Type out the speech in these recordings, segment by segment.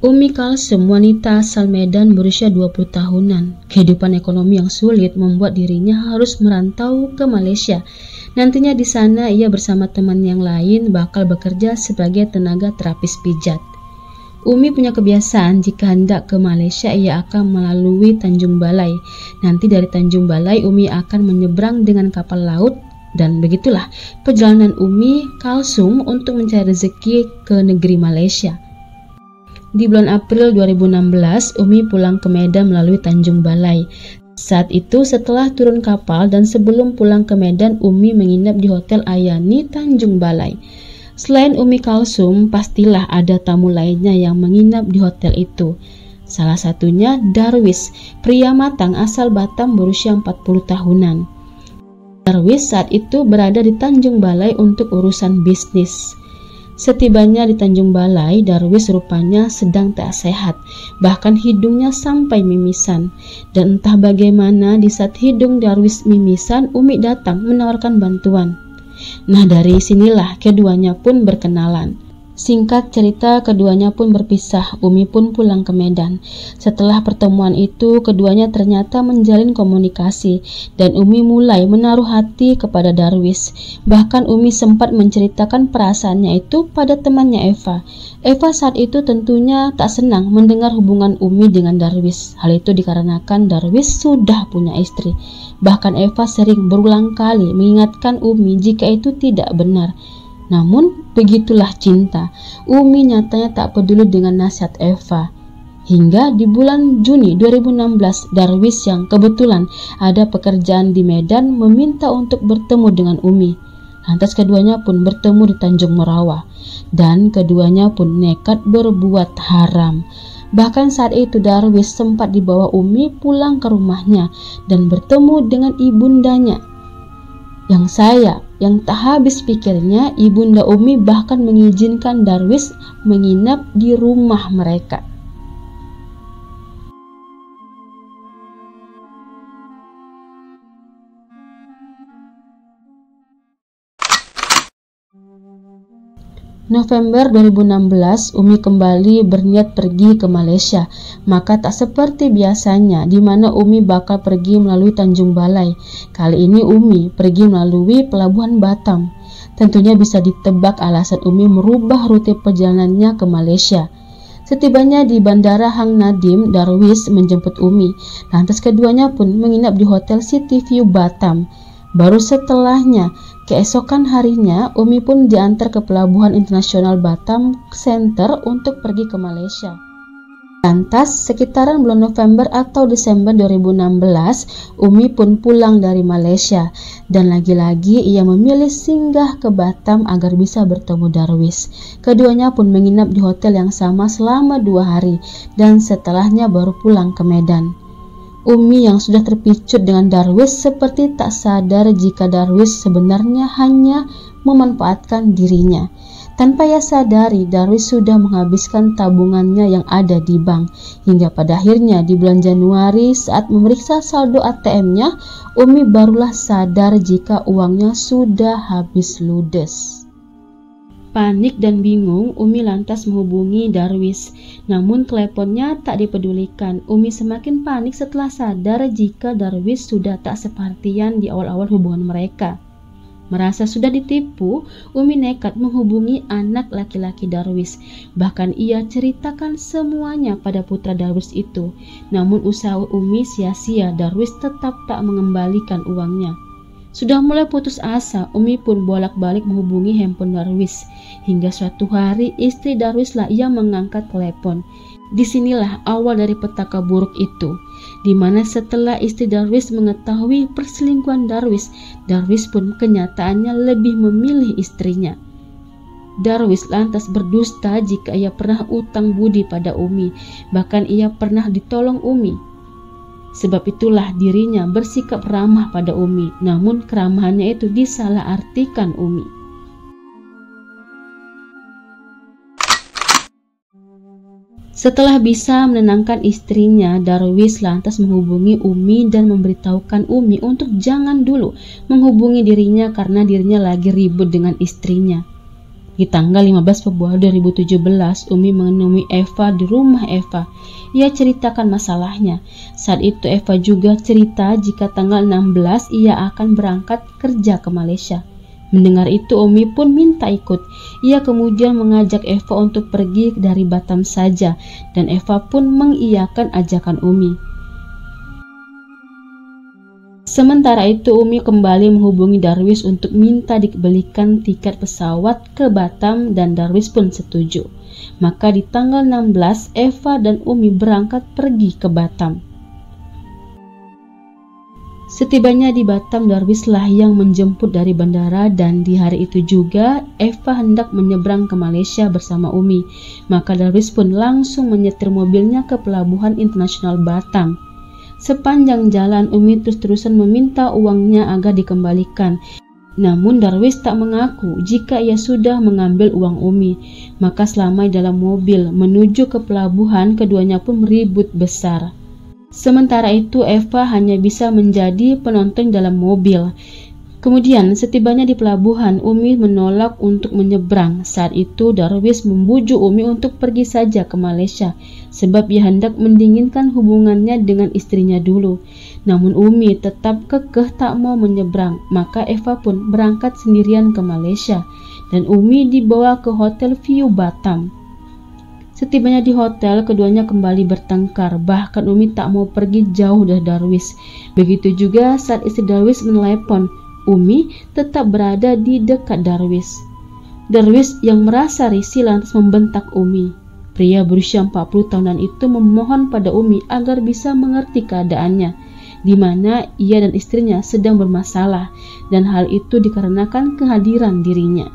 Umi Kalsum, wanita asal Medan berusia 20 tahunan. Kehidupan ekonomi yang sulit membuat dirinya harus merantau ke Malaysia. Nantinya di sana ia bersama teman yang lain bakal bekerja sebagai tenaga terapis pijat. Umi punya kebiasaan jika hendak ke Malaysia ia akan melalui Tanjung Balai. Nanti dari Tanjung Balai Umi akan menyeberang dengan kapal laut. Dan begitulah perjalanan Umi Kalsum untuk mencari rezeki ke negeri Malaysia. Di bulan April 2016, Umi pulang ke Medan melalui Tanjung Balai. Saat itu setelah turun kapal dan sebelum pulang ke Medan, Umi menginap di Hotel Ayani Tanjung Balai. Selain Umi Kalsum, pastilah ada tamu lainnya yang menginap di hotel itu. Salah satunya Darwis, pria matang asal Batam berusia 40 tahunan. Darwis saat itu berada di Tanjung Balai untuk urusan bisnis. Setibanya di Tanjung Balai, Darwis rupanya sedang tak sehat, bahkan hidungnya sampai mimisan. Dan entah bagaimana di saat hidung Darwis mimisan, Umi datang menawarkan bantuan. Nah dari sinilah keduanya pun berkenalan. Singkat cerita, keduanya pun berpisah. Umi pun pulang ke Medan. Setelah pertemuan itu, keduanya ternyata menjalin komunikasi dan Umi mulai menaruh hati kepada Darwis. Bahkan Umi sempat menceritakan perasaannya itu pada temannya Eva. Eva saat itu tentunya tak senang mendengar hubungan Umi dengan Darwis. Hal itu dikarenakan Darwis sudah punya istri. Bahkan Eva sering berulang kali mengingatkan Umi jika itu tidak benar. Namun begitulah cinta. Umi nyatanya tak peduli dengan nasihat Eva. Hingga di bulan Juni 2016, Darwis yang kebetulan ada pekerjaan di Medan meminta untuk bertemu dengan Umi. Lantas keduanya pun bertemu di Tanjung Merawa. Dan keduanya pun nekat berbuat haram. Bahkan saat itu Darwis sempat dibawa Umi pulang ke rumahnya dan bertemu dengan ibundanya. Yang tak habis pikirnya, ibunda Umi bahkan mengizinkan Darwis menginap di rumah mereka. November 2016, Umi kembali berniat pergi ke Malaysia. Maka tak seperti biasanya, di mana Umi bakal pergi melalui Tanjung Balai. Kali ini Umi pergi melalui Pelabuhan Batam. Tentunya bisa ditebak alasan Umi merubah rute perjalanannya ke Malaysia. Setibanya di Bandara Hang Nadim, Darwis menjemput Umi. Lantas keduanya pun menginap di Hotel City View Batam. Baru setelahnya, keesokan harinya, Umi pun diantar ke Pelabuhan Internasional Batam Center untuk pergi ke Malaysia. Lantas, sekitaran bulan November atau Desember 2016, Umi pun pulang dari Malaysia. Dan lagi-lagi ia memilih singgah ke Batam agar bisa bertemu Darwis. Keduanya pun menginap di hotel yang sama selama 2 hari dan setelahnya baru pulang ke Medan. Umi yang sudah terpicut dengan Darwis seperti tak sadar jika Darwis sebenarnya hanya memanfaatkan dirinya. Tanpa ia sadari, Darwis sudah menghabiskan tabungannya yang ada di bank. Hingga pada akhirnya di bulan Januari saat memeriksa saldo ATM-nya, Umi barulah sadar jika uangnya sudah habis ludes. Panik dan bingung, Umi lantas menghubungi Darwis. Namun teleponnya tak dipedulikan. Umi semakin panik setelah sadar jika Darwis sudah tak sepertian di awal-awal hubungan mereka. Merasa sudah ditipu, Umi nekat menghubungi anak laki-laki Darwis. Bahkan ia ceritakan semuanya pada putra Darwis itu. Namun usaha Umi sia-sia, Darwis tetap tak mengembalikan uangnya. Sudah mulai putus asa, Umi pun bolak-balik menghubungi handphone Darwis. Hingga suatu hari istri Darwis lah yang mengangkat telepon. Disinilah awal dari petaka buruk itu, di mana setelah istri Darwis mengetahui perselingkuhan Darwis, Darwis pun kenyataannya lebih memilih istrinya. Darwis lantas berdusta jika ia pernah utang budi pada Umi, bahkan ia pernah ditolong Umi. Sebab itulah dirinya bersikap ramah pada Umi, namun keramahannya itu disalahartikan Umi. Setelah bisa menenangkan istrinya, Darwis lantas menghubungi Umi dan memberitahukan Umi untuk jangan dulu menghubungi dirinya karena dirinya lagi ribut dengan istrinya. Di tanggal 15 Februari 2017, Umi menemui Eva di rumah Eva. Ia ceritakan masalahnya. Saat itu Eva juga cerita jika tanggal 16 ia akan berangkat kerja ke Malaysia. Mendengar itu, Umi pun minta ikut. Ia kemudian mengajak Eva untuk pergi dari Batam saja, dan Eva pun mengiyakan ajakan Umi. Sementara itu, Umi kembali menghubungi Darwis untuk minta dibelikan tiket pesawat ke Batam, dan Darwis pun setuju. Maka di tanggal 16, Eva dan Umi berangkat pergi ke Batam. Setibanya di Batam, Darwislah yang menjemput dari bandara, dan di hari itu juga Eva hendak menyeberang ke Malaysia bersama Umi. Maka Darwis pun langsung menyetir mobilnya ke Pelabuhan Internasional Batam. Sepanjang jalan, Umi terus-terusan meminta uangnya agar dikembalikan. Namun Darwis tak mengaku jika ia sudah mengambil uang Umi. Maka selama dalam mobil menuju ke pelabuhan, keduanya pun meribut besar. Sementara itu Eva hanya bisa menjadi penonton dalam mobil. Kemudian setibanya di pelabuhan, Umi menolak untuk menyeberang. Saat itu Darwis membujuk Umi untuk pergi saja ke Malaysia, sebab ia hendak mendinginkan hubungannya dengan istrinya dulu. Namun Umi tetap kekeh tak mau menyeberang. Maka Eva pun berangkat sendirian ke Malaysia, dan Umi dibawa ke Hotel View Batam. Setibanya di hotel, keduanya kembali bertengkar. Bahkan Umi tak mau pergi jauh dari Darwis. Begitu juga saat istri Darwis menelepon, Umi tetap berada di dekat Darwis. Darwis yang merasa risih lantas membentak Umi. Pria berusia 40 tahunan itu memohon pada Umi agar bisa mengerti keadaannya, di mana ia dan istrinya sedang bermasalah, dan hal itu dikarenakan kehadiran dirinya.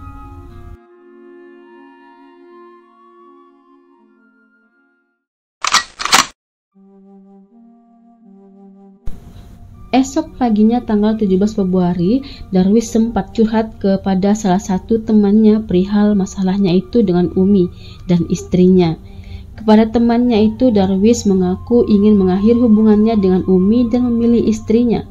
Esok paginya tanggal 17 Februari, Darwis sempat curhat kepada salah satu temannya perihal masalahnya itu dengan Umi dan istrinya. Kepada temannya itu, Darwis mengaku ingin mengakhiri hubungannya dengan Umi dan memilih istrinya.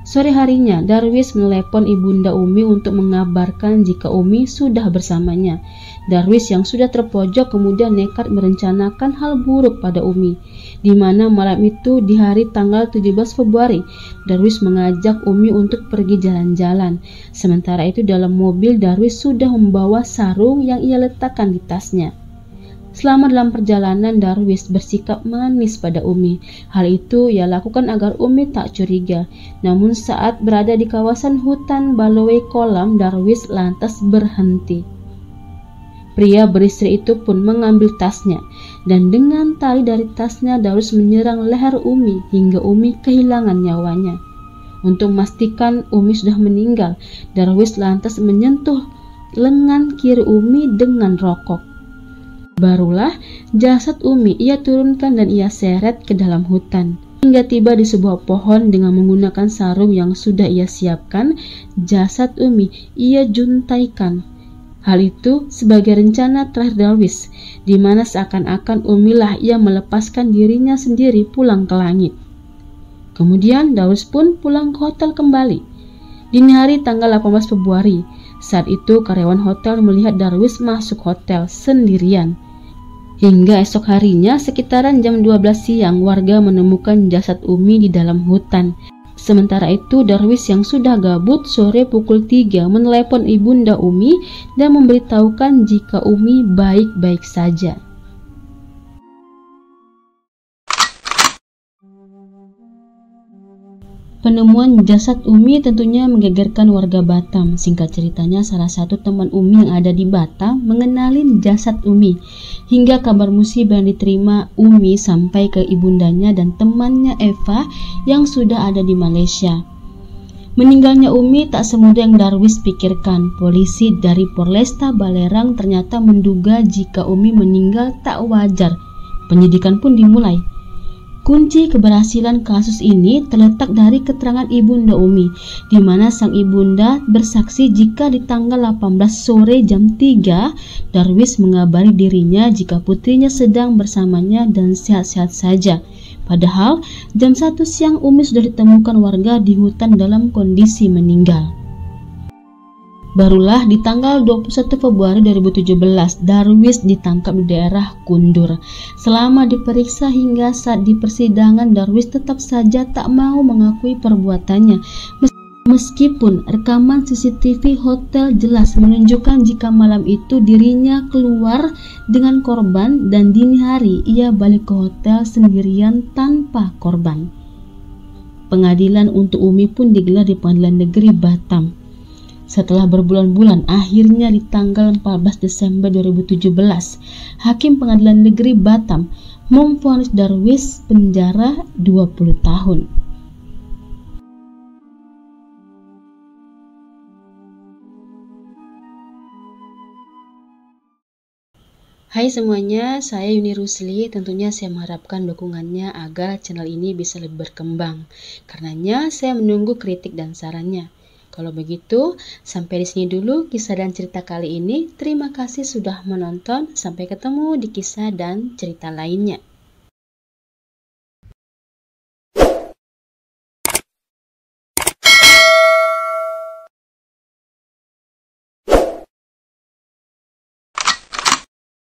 Sore harinya, Darwis menelepon ibunda Umi untuk mengabarkan jika Umi sudah bersamanya. Darwis yang sudah terpojok kemudian nekat merencanakan hal buruk pada Umi, di mana malam itu di hari tanggal 17 Februari, Darwis mengajak Umi untuk pergi jalan-jalan. Sementara itu dalam mobil, Darwis sudah membawa sarung yang ia letakkan di tasnya. Selama dalam perjalanan, Darwis bersikap manis pada Umi. Hal itu ia lakukan agar Umi tak curiga. Namun saat berada di kawasan hutan Balowai Kolam, Darwis lantas berhenti. Pria beristri itu pun mengambil tasnya, dan dengan tali dari tasnya Darwis menyerang leher Umi hingga Umi kehilangan nyawanya. Untuk memastikan Umi sudah meninggal, Darwis lantas menyentuh lengan kiri Umi dengan rokok. Barulah jasad Umi ia turunkan dan ia seret ke dalam hutan. Hingga tiba di sebuah pohon dengan menggunakan sarung yang sudah ia siapkan, jasad Umi ia juntaikan. Hal itu sebagai rencana terakhir Darwis, di mana seakan-akan Umilah ia melepaskan dirinya sendiri pulang ke langit. Kemudian Darwis pun pulang ke hotel kembali. Dini hari tanggal 18 Februari, saat itu karyawan hotel melihat Darwis masuk hotel sendirian. Hingga esok harinya sekitaran jam 12 siang warga menemukan jasad Umi di dalam hutan. Sementara itu Darwis yang sudah gabut sore pukul 3 menelepon ibunda Umi dan memberitahukan jika Umi baik-baik saja. Penemuan jasad Umi tentunya menggegerkan warga Batam. Singkat ceritanya, salah satu teman Umi yang ada di Batam mengenalin jasad Umi. Hingga kabar musibah yang diterima Umi sampai ke ibundanya dan temannya Eva yang sudah ada di Malaysia. Meninggalnya Umi tak semudah yang Darwis pikirkan. Polisi dari Polresta Balerang ternyata menduga jika Umi meninggal tak wajar. Penyidikan pun dimulai. Kunci keberhasilan kasus ini terletak dari keterangan ibunda Umi, di mana sang ibunda bersaksi jika di tanggal 18 sore jam 3, Darwis mengabari dirinya jika putrinya sedang bersamanya dan sehat-sehat saja. Padahal jam 1 siang Umi sudah ditemukan warga di hutan dalam kondisi meninggal. Barulah di tanggal 21 Februari 2017, Darwis ditangkap di daerah Kundur. Selama diperiksa hingga saat di persidangan, Darwis tetap saja tak mau mengakui perbuatannya. Meskipun rekaman CCTV hotel jelas menunjukkan jika malam itu dirinya keluar dengan korban dan dini hari ia balik ke hotel sendirian tanpa korban. Pengadilan untuk Umi pun digelar di Pengadilan Negeri Batam. Setelah berbulan-bulan, akhirnya di tanggal 14 Desember 2017, Hakim Pengadilan Negeri Batam memvonis Darwis penjara 20 tahun. Hai semuanya, saya Yuni Rusli. Tentunya saya mengharapkan dukungannya agar channel ini bisa lebih berkembang. Karenanya saya menunggu kritik dan sarannya. Kalau begitu, sampai di sini dulu kisah dan cerita kali ini. Terima kasih sudah menonton. Sampai ketemu di kisah dan cerita lainnya.